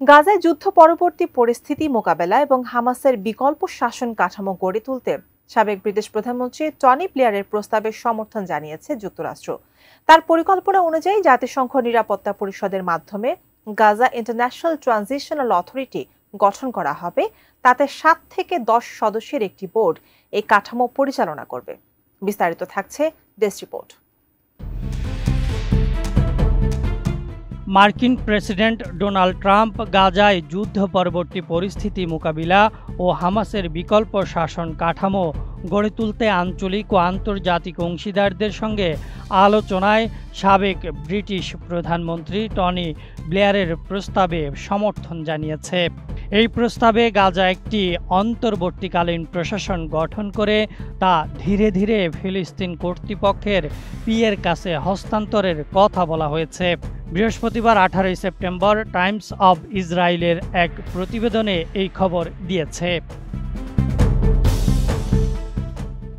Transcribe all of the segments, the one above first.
গাজায় যুদ্ধ পরবর্তী পরিস্থিতি মোকাবেলা এবং হামাসের বিকল্প শাসন কাঠামো গড়ে তুলতে সাবেক ব্রিটিশ প্রধানমন্ত্রী টনি ব্লেয়ারের প্রস্তাবের সমর্থন জানিয়েছে যুক্তরাষ্ট্র। তার পরিকল্পনা অনুযায়ী জাতিসংঘ নিরাপত্তা পরিষদের মাধ্যমে গাজা ইন্টারন্যাশনাল ট্রানজিশনাল অথরিটি গঠন করা হবে। তাতে 7 থেকে 10 সদস্যের একটি বোর্ড এই কাঠামো পরিচালনা করবে। বিস্তারিত থাকছে ডেস্ক রিপোর্ট। মার্কিন প্রেসিডেন্ট ডোনাল্ড ট্রাম্প গাজায় যুদ্ধ পরবর্তী পরিস্থিতি মোকাবিলা ও হামাসের বিকল্প শাসন কাঠামো গড়ে তুলতে আঞ্চলিক ও আন্তর্জাতিক অংশীদারদের সঙ্গে আলোচনায় সাবেক ব্রিটিশ প্রধানমন্ত্রী টনি ব্লেয়ারের প্রস্তাবে সমর্থন জানিয়েছে। এই প্রস্তাবে গাজা একটি অন্তর্বর্তীকালীন প্রশাসন গঠন করে তা ধীরে ধীরে ফিলিস্তিন কর্তৃপক্ষের পিএর কাছে হস্তান্তরের কথা বলা হয়েছে। বৃহস্পতিবার 18 সেপ্টেম্বর টাইমস অব ইসরায়েলের এক প্রতিবেদনে এই খবর দিয়েছে।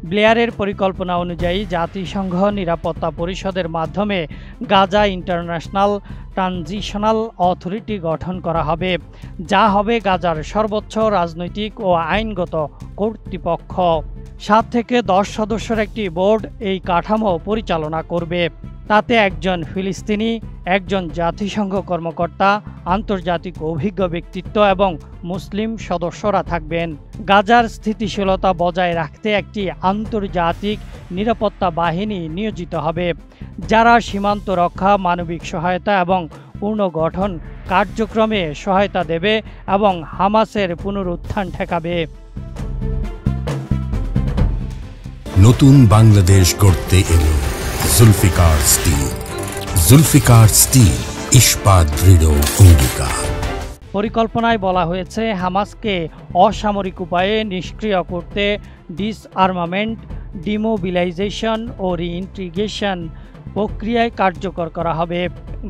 ব্লেয়ারের পরিকল্পনা অনুযায়ী জাতিসংঘ নিরাপত্তা পরিষদের মাধ্যমে গাজা ইন্টারন্যাশনাল ট্রানজিশনাল অথরিটি গঠন করা হবে, যা হবে গাজার সর্বোচ্চ রাজনৈতিক ও আইনগত কর্তৃপক্ষ। 7 থেকে 10 সদস্যের একটি বোর্ড এই কাঠামো পরিচালনা করবে। তাতে একজন ফিলিস্তিনি, একজন জাতিসংঘ কর্মকর্তা, আন্তর্জাতিক অভিজ্ঞ ব্যক্তিত্ব এবং মুসলিম সদস্যরা থাকবেন। গাজার স্থিতিশীলতা বজায় রাখতে একটি আন্তর্জাতিক নিরাপত্তা বাহিনী নিয়োজিত হবে, যারা সীমান্ত রক্ষা, মানবিক সহায়তা এবং পুনর্গঠন কার্যক্রমে সহায়তা দেবে এবং হামাসের পুনরুত্থান ঠেকাবে। নতুন বাংলাদেশ গড়তে এলো জুলফিকার স্টিল। জুলফিকার স্টিল, ইস্পাত দৃঢ় অঙ্গীকার। পরিকল্পনায় বলা হয়েছে হামাসকে অসামরিক উপায়ে নিষ্ক্রিয় করতে ডিসআর্মামেন্ট, ডিমোবিলাইজেশন ও রিইন্টিগ্রেশন প্রক্রিয়ায় কার্যকর করা হবে।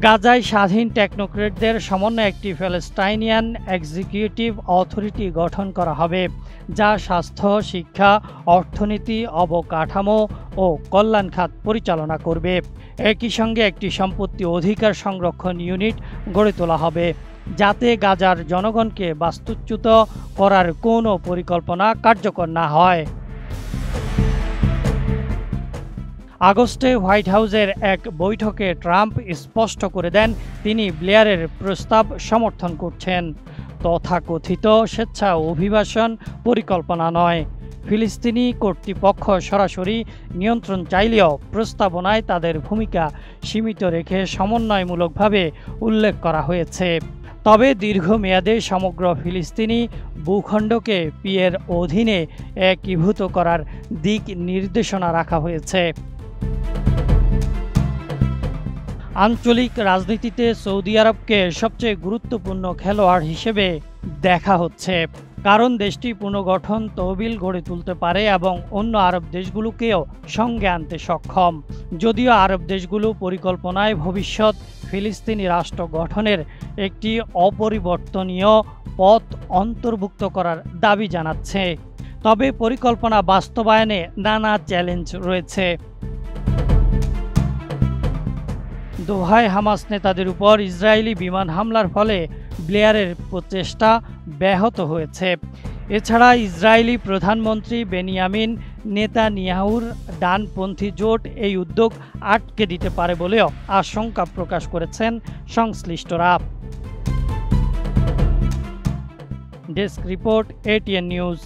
গাজায় স্বাধীন টেকনোক্রেটদের সমন্বয়ে একটি প্যালেস্টাইনিয়ান এক্সিকিউটিভ অথরিটি গঠন করা হবে, যা স্বাস্থ্য, শিক্ষা, অর্থনীতি, অবকাঠামো ও কল্যাণ খাত পরিচালনা করবে। একই সঙ্গে একটি সম্পত্তি অধিকার সংরক্ষণ ইউনিট গড়ে তোলা হবে, যাতে গাজার জনগণকে বাস্তুচ্যুত করার কোনো পরিকল্পনা কার্যকর না হয়। আগস্টে হোয়াইট হাউসের এক বৈঠকে ট্রাম্প স্পষ্ট করে দেন তিনি ব্লেয়ারের প্রস্তাব সমর্থন করছেন। তথাকথিত স্বেচ্ছা অভিবাসন পরিকল্পনা নয়। ফিলিস্তিনি কর্তৃপক্ষ সরাসরি নিয়ন্ত্রণ চাইলেও প্রস্তাবনায় তাদের ভূমিকা সীমিত রেখে সমন্বয়মূলকভাবে উল্লেখ করা হয়েছে। তবে দীর্ঘমেয়াদে সমগ্র ফিলিস্তিনি ভূখণ্ডকে পিএর অধীনে একীভূত করার দিক নির্দেশনা রাখা হয়েছে। আঞ্চলিক রাজনীতিতে সৌদি আরবকে সবচেয়ে গুরুত্বপূর্ণ খেলোয়াড় হিসেবে দেখা হচ্ছে, কারণ দেশটি পুনর্গঠন তহবিল গড়ে তুলতে পারে এবং অন্য আরব দেশগুলোকেও সঙ্গে আনতে সক্ষম। যদিও আরব দেশগুলো পরিকল্পনায় ভবিষ্যৎ ফিলিস্তিনি রাষ্ট্র গঠনের একটি অপরিবর্তনীয় পথ অন্তর্ভুক্ত করার দাবি জানাচ্ছে, তবে পরিকল্পনা বাস্তবায়নে নানা চ্যালেঞ্জ রয়েছে। দোহায় হামাস নেতাদের উপর ইসরায়েলি বিমান হামলার ফলে ব্লেয়ারের প্রচেষ্টা ব্যাহত হয়েছে। এছাড়া ইসরায়েলি প্রধানমন্ত্রী বেনিয়ামিন নেতানিয়াহুর ডানপন্থী জোট এই উদ্যোগ আটকে দিতে পারে বলেও আশঙ্কা প্রকাশ করেছেন সংশ্লিষ্টরা। Desk report, ATN news.